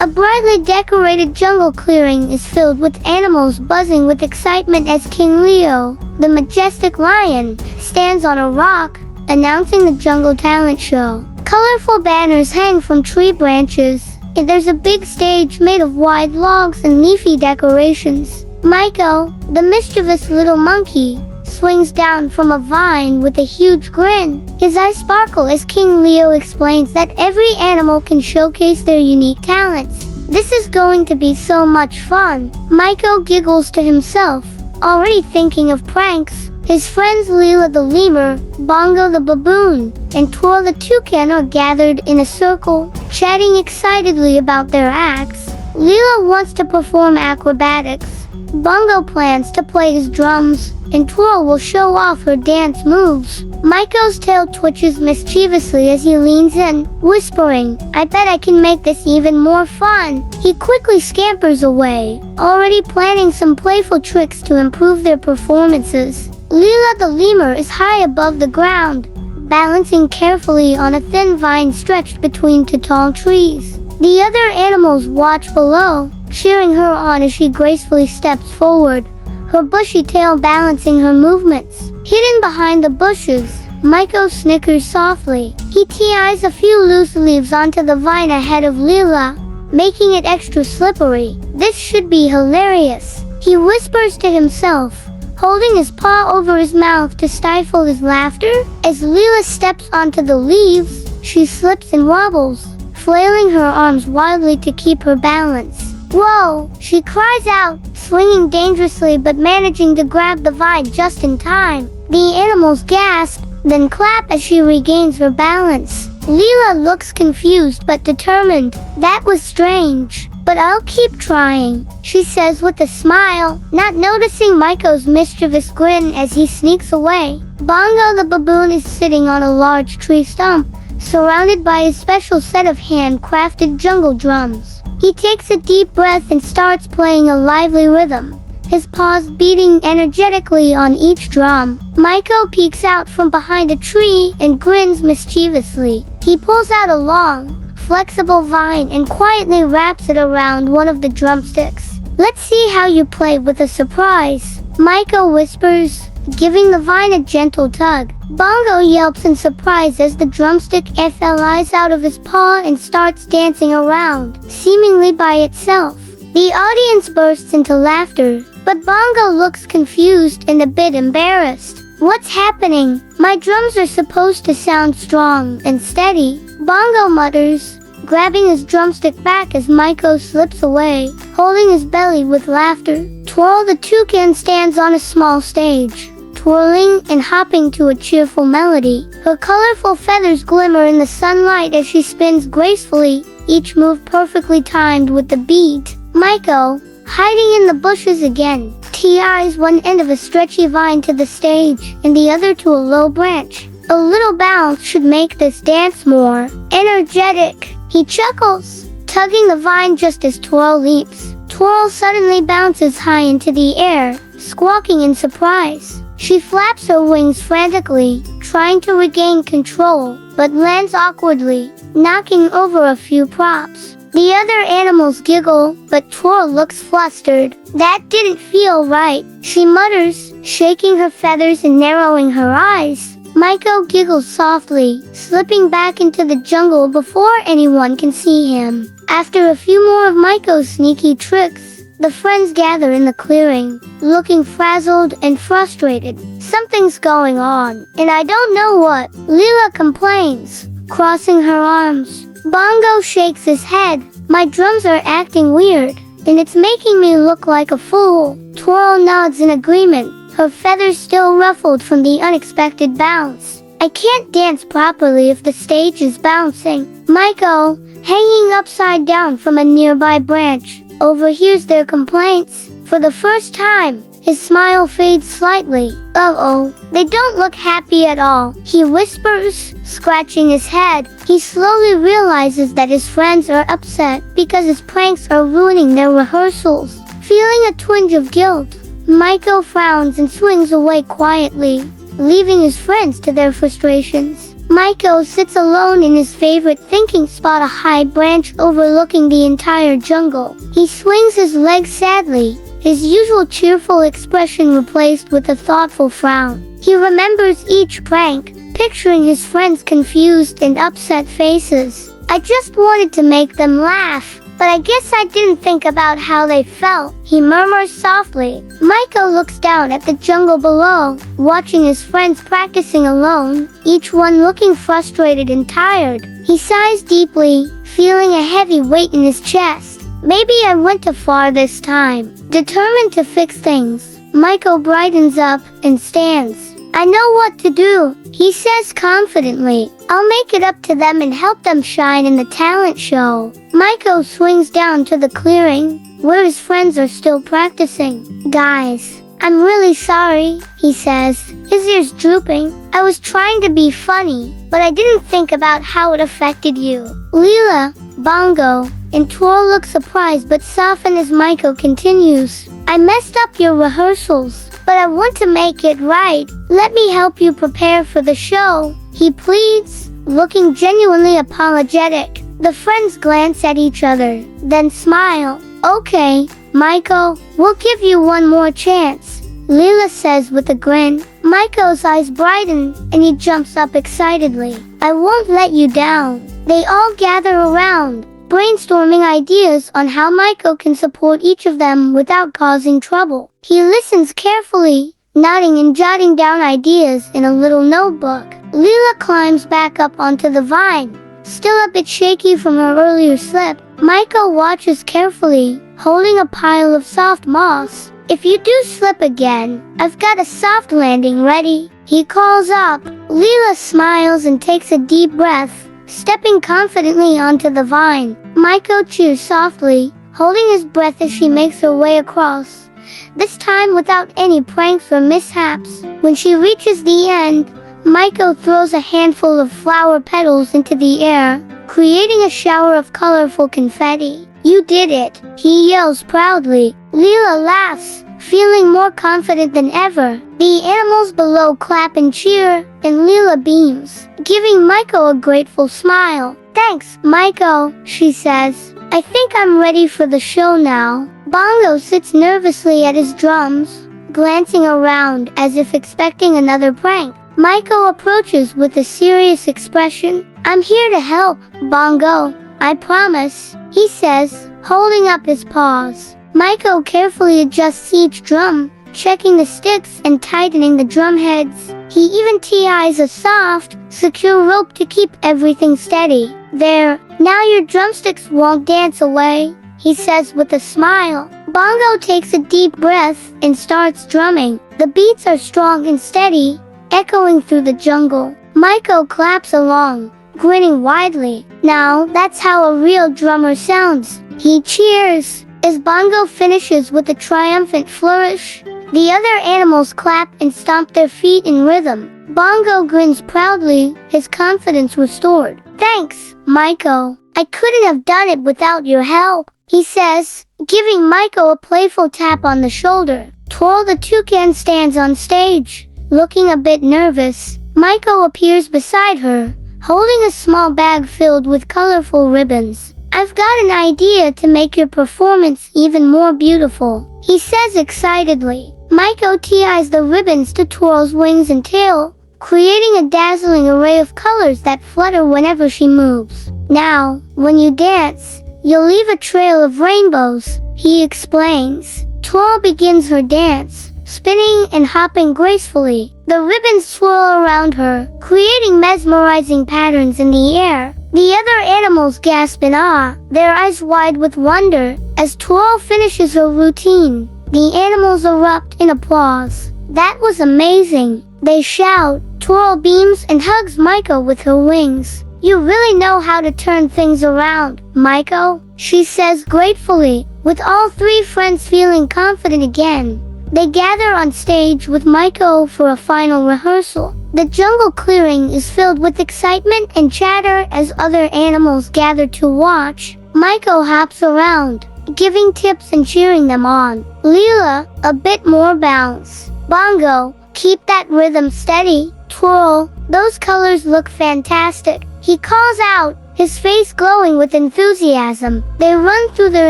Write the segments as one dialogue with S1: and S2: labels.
S1: A brightly decorated jungle clearing is filled with animals buzzing with excitement as King Leo, the majestic lion, stands on a rock, announcing the jungle talent show. Colorful banners hang from tree branches, and there's a big stage made of wide logs and leafy decorations. Miko, the mischievous little monkey, swings down from a vine with a huge grin. His eyes sparkle as King Leo explains that every animal can showcase their unique talents. This is going to be so much fun. Miko giggles to himself, already thinking of pranks. His friends Lila the Lemur, Bongo the Baboon, and Twirl the Toucan are gathered in a circle, chatting excitedly about their acts. Lila wants to perform acrobatics. Bongo plans to play his drums, and Twirl will show off her dance moves. Miko's tail twitches mischievously as he leans in, whispering, "I bet I can make this even more fun." He quickly scampers away, already planning some playful tricks to improve their performances. Lila the Lemur is high above the ground, balancing carefully on a thin vine stretched between two tall trees. The other animals watch below, cheering her on as she gracefully steps forward, her bushy tail balancing her movements. Hidden behind the bushes, Miko snickers softly. He ties a few loose leaves onto the vine ahead of Lila, making it extra slippery. This should be hilarious, he whispers to himself, holding his paw over his mouth to stifle his laughter. As Lila steps onto the leaves, she slips and wobbles, flailing her arms wildly to keep her balance. "Whoa!" she cries out, swinging dangerously but managing to grab the vine just in time. The animals gasp, then clap as she regains her balance. Lila looks confused but determined. "That was strange, but I'll keep trying," she says with a smile, not noticing Miko's mischievous grin as he sneaks away. Bongo the Baboon is sitting on a large tree stump, surrounded by a special set of handcrafted jungle drums. He takes a deep breath and starts playing a lively rhythm, his paws beating energetically on each drum. Miko peeks out from behind a tree and grins mischievously. He pulls out a long, flexible vine and quietly wraps it around one of the drumsticks. "Let's see how you play with a surprise," Miko whispers, giving the vine a gentle tug. Bongo yelps in surprise as the drumstick flies out of his paw and starts dancing around, seemingly by itself. The audience bursts into laughter, but Bongo looks confused and a bit embarrassed. "What's happening? My drums are supposed to sound strong and steady," Bongo mutters, grabbing his drumstick back as Miko slips away, holding his belly with laughter. Twirl the Toucan stands on a small stage, twirling and hopping to a cheerful melody. Her colorful feathers glimmer in the sunlight as she spins gracefully, each move perfectly timed with the beat. Miko, hiding in the bushes again, ties one end of a stretchy vine to the stage and the other to a low branch. "A little bounce should make this dance more energetic," he chuckles, tugging the vine just as Twirl leaps. Twirl suddenly bounces high into the air, squawking in surprise. She flaps her wings frantically, trying to regain control, but lands awkwardly, knocking over a few props. The other animals giggle, but Twirl looks flustered. "That didn't feel right," she mutters, shaking her feathers and narrowing her eyes. Miko giggles softly, slipping back into the jungle before anyone can see him. After a few more of Miko's sneaky tricks, the friends gather in the clearing, looking frazzled and frustrated. "Something's going on, and I don't know what," Lila complains, crossing her arms. Bongo shakes his head. "My drums are acting weird, and it's making me look like a fool." Twirl nods in agreement, her feathers still ruffled from the unexpected bounce. "I can't dance properly if the stage is bouncing." Miko, hanging upside down from a nearby branch, overhears their complaints. For the first time, his smile fades slightly. "Uh-oh, they don't look happy at all," he whispers, scratching his head. He slowly realizes that his friends are upset because his pranks are ruining their rehearsals. Feeling a twinge of guilt, Miko frowns and swings away quietly, leaving his friends to their frustrations. Miko sits alone in his favorite thinking spot, a high branch overlooking the entire jungle. He swings his legs sadly, his usual cheerful expression replaced with a thoughtful frown. He remembers each prank, picturing his friends' confused and upset faces. I just wanted to make them laugh, but I guess I didn't think about how they felt, he murmurs softly. Miko looks down at the jungle below, watching his friends practicing alone, each one looking frustrated and tired. He sighs deeply, feeling a heavy weight in his chest. Maybe I went too far this time. Determined to fix things, Miko brightens up and stands. I know what to do, he says confidently. I'll make it up to them and help them shine in the talent show. Miko swings down to the clearing, where his friends are still practicing. Guys, I'm really sorry, he says, his ears drooping. I was trying to be funny, but I didn't think about how it affected you. Lila, Bongo, and Twirl look surprised but soften as Miko continues. I messed up your rehearsals, but I want to make it right. Let me help you prepare for the show, he pleads, looking genuinely apologetic. The friends glance at each other, then smile. Okay, Miko, we'll give you one more chance, Lila says with a grin. Miko's eyes brighten, and he jumps up excitedly. I won't let you down. They all gather around, brainstorming ideas on how Miko can support each of them without causing trouble. He listens carefully, nodding and jotting down ideas in a little notebook. Lila climbs back up onto the vine, still a bit shaky from her earlier slip. Miko watches carefully, holding a pile of soft moss. If you do slip again, I've got a soft landing ready, he calls up. Lila smiles and takes a deep breath, stepping confidently onto the vine. Miko cheers softly, holding his breath as she makes her way across, this time without any pranks or mishaps. When she reaches the end, Miko throws a handful of flower petals into the air, creating a shower of colorful confetti. You did it, he yells proudly. Lila laughs, feeling more confident than ever. The animals below clap and cheer, and Lila beams, giving Miko a grateful smile. Thanks, Miko, she says. I think I'm ready for the show now. Bongo sits nervously at his drums, glancing around as if expecting another prank. Miko approaches with a serious expression. I'm here to help, Bongo, I promise, he says, holding up his paws. Miko carefully adjusts each drum, checking the sticks and tightening the drum heads. He even ties a soft, secure rope to keep everything steady. There, now your drumsticks won't dance away, he says with a smile. Bongo takes a deep breath and starts drumming. The beats are strong and steady, echoing through the jungle. Miko claps along, grinning widely. Now that's how a real drummer sounds. He cheers as Bongo finishes with a triumphant flourish. The other animals clap and stomp their feet in rhythm. Bongo grins proudly, his confidence restored. Thanks, Miko. I couldn't have done it without your help, he says, giving Miko a playful tap on the shoulder. Twirl the Toucan stands on stage, looking a bit nervous. Miko appears beside her, holding a small bag filled with colorful ribbons. I've got an idea to make your performance even more beautiful, he says excitedly. Miko ties the ribbons to Twirl's wings and tail, creating a dazzling array of colors that flutter whenever she moves. Now, when you dance, you'll leave a trail of rainbows, he explains. Twirl begins her dance, spinning and hopping gracefully. The ribbons swirl around her, creating mesmerizing patterns in the air. The other animals gasp in awe, their eyes wide with wonder, as Twirl finishes her routine. The animals erupt in applause. That was amazing, they shout. Twirl beams and hugs Miko with her wings. You really know how to turn things around, Miko, she says gratefully. With all three friends feeling confident again, they gather on stage with Miko for a final rehearsal. The jungle clearing is filled with excitement and chatter as other animals gather to watch. Miko hops around, giving tips and cheering them on. Lila, a bit more bounce. Bongo, keep that rhythm steady. Twirl, Those colors look fantastic," he calls out, his face glowing with enthusiasm. They run through their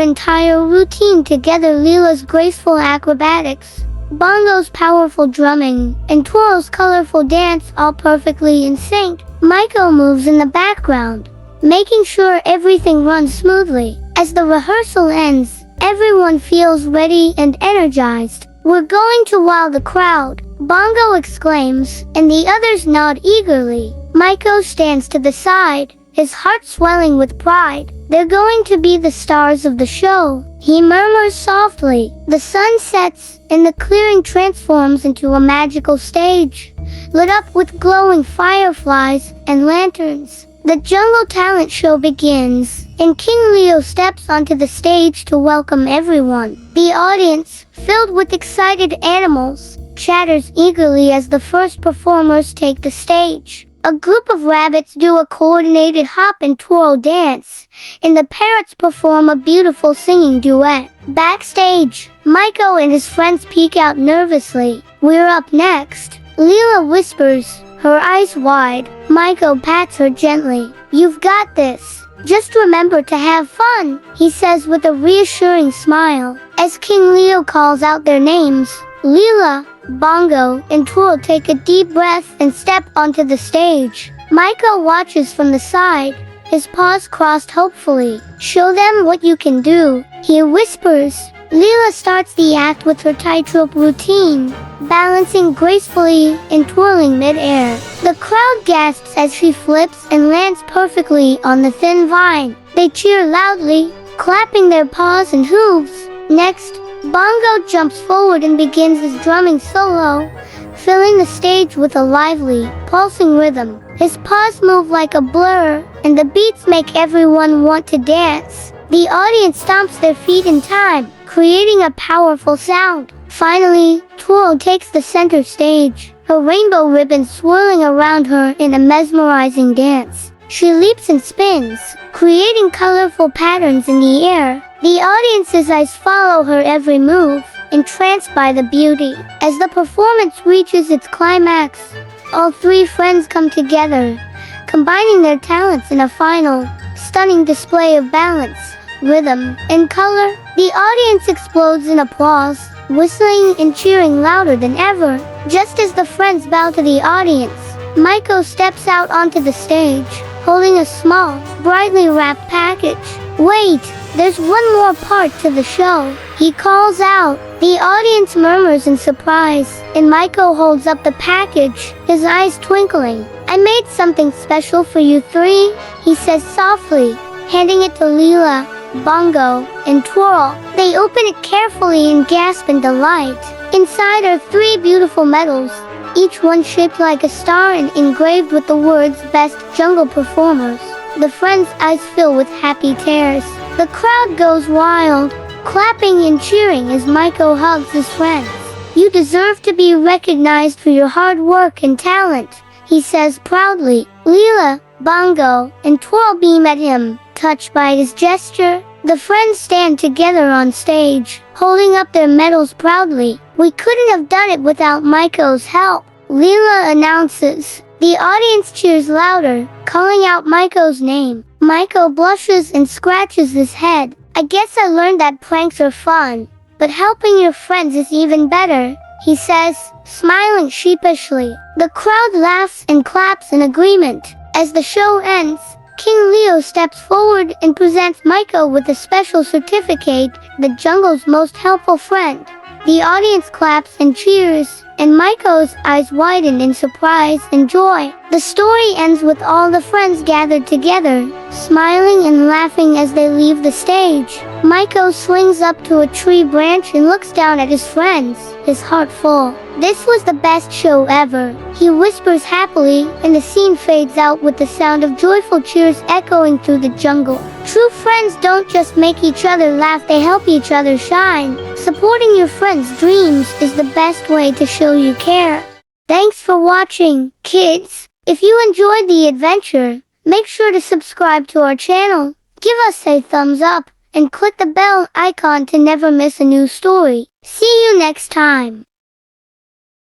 S1: entire routine together, Lila's graceful acrobatics, Bongo's powerful drumming, and Twirl's colorful dance, all perfectly in sync. Miko moves in the background, making sure everything runs smoothly. As the rehearsal ends, everyone feels ready and energized. "We're going to wow the crowd," Bongo exclaims, and the others nod eagerly. Miko stands to the side, his heart swelling with pride. "They're going to be the stars of the show," he murmurs softly. The sun sets, and the clearing transforms into a magical stage, lit up with glowing fireflies and lanterns. The jungle talent show begins, and King Leo steps onto the stage to welcome everyone. The audience, filled with excited animals, chatters eagerly as the first performers take the stage. A group of rabbits do a coordinated hop and twirl dance, and the parrots perform a beautiful singing duet. Backstage, Miko and his friends peek out nervously. "We're up next," Lila whispers, her eyes wide. Miko pats her gently. "You've got this. Just remember to have fun," he says with a reassuring smile. As King Leo calls out their names, Lila, Bongo, and Twirl take a deep breath and step onto the stage. Miko watches from the side, his paws crossed hopefully. "Show them what you can do," he whispers. Lila starts the act with her tightrope routine, balancing gracefully and twirling mid-air. The crowd gasps as she flips and lands perfectly on the thin vine. They cheer loudly, clapping their paws and hooves. Next, Bongo jumps forward and begins his drumming solo, filling the stage with a lively, pulsing rhythm. His paws move like a blur, and the beats make everyone want to dance. The audience stomps their feet in time, creating a powerful sound. Finally, Twirl takes the center stage, her rainbow ribbon swirling around her in a mesmerizing dance. She leaps and spins, creating colorful patterns in the air. The audience's eyes follow her every move, entranced by the beauty. As the performance reaches its climax, all three friends come together, combining their talents in a final, stunning display of balance, rhythm, and color. The audience explodes in applause, whistling and cheering louder than ever. Just as the friends bow to the audience, Miko steps out onto the stage, holding a small, brightly wrapped package. "Wait, there's one more part to the show," he calls out. The audience murmurs in surprise, and Miko holds up the package, his eyes twinkling. "I made something special for you three," he says softly, handing it to Lila, Bongo, and Twirl. They open it carefully and gasp in delight. Inside are three beautiful medals, each one shaped like a star and engraved with the words "Best Jungle Performers." The friends' eyes fill with happy tears. The crowd goes wild, clapping and cheering as Miko hugs his friends. "You deserve to be recognized for your hard work and talent," he says proudly. Lila, Bongo, and Twirl beam at him, touched by his gesture. The friends stand together on stage, holding up their medals proudly. "We couldn't have done it without Miko's help," Lila announces. The audience cheers louder, calling out Miko's name. Miko blushes and scratches his head. "I guess I learned that pranks are fun, but helping your friends is even better," he says, smiling sheepishly. The crowd laughs and claps in agreement. As the show ends, King Leo steps forward and presents Miko with a special certificate, the jungle's most helpful friend. The audience claps and cheers, and Miko's eyes widen in surprise and joy. The story ends with all the friends gathered together, smiling and laughing as they leave the stage. Miko swings up to a tree branch and looks down at his friends, his heart full. "This was the best show ever," he whispers happily, and the scene fades out with the sound of joyful cheers echoing through the jungle. True friends don't just make each other laugh, they help each other shine. Supporting your friends' dreams is the best way to show you care. Thanks for watching, kids. If you enjoyed the adventure, make sure to subscribe to our channel, give us a thumbs up, and click the bell icon to never miss a new story. See you next time.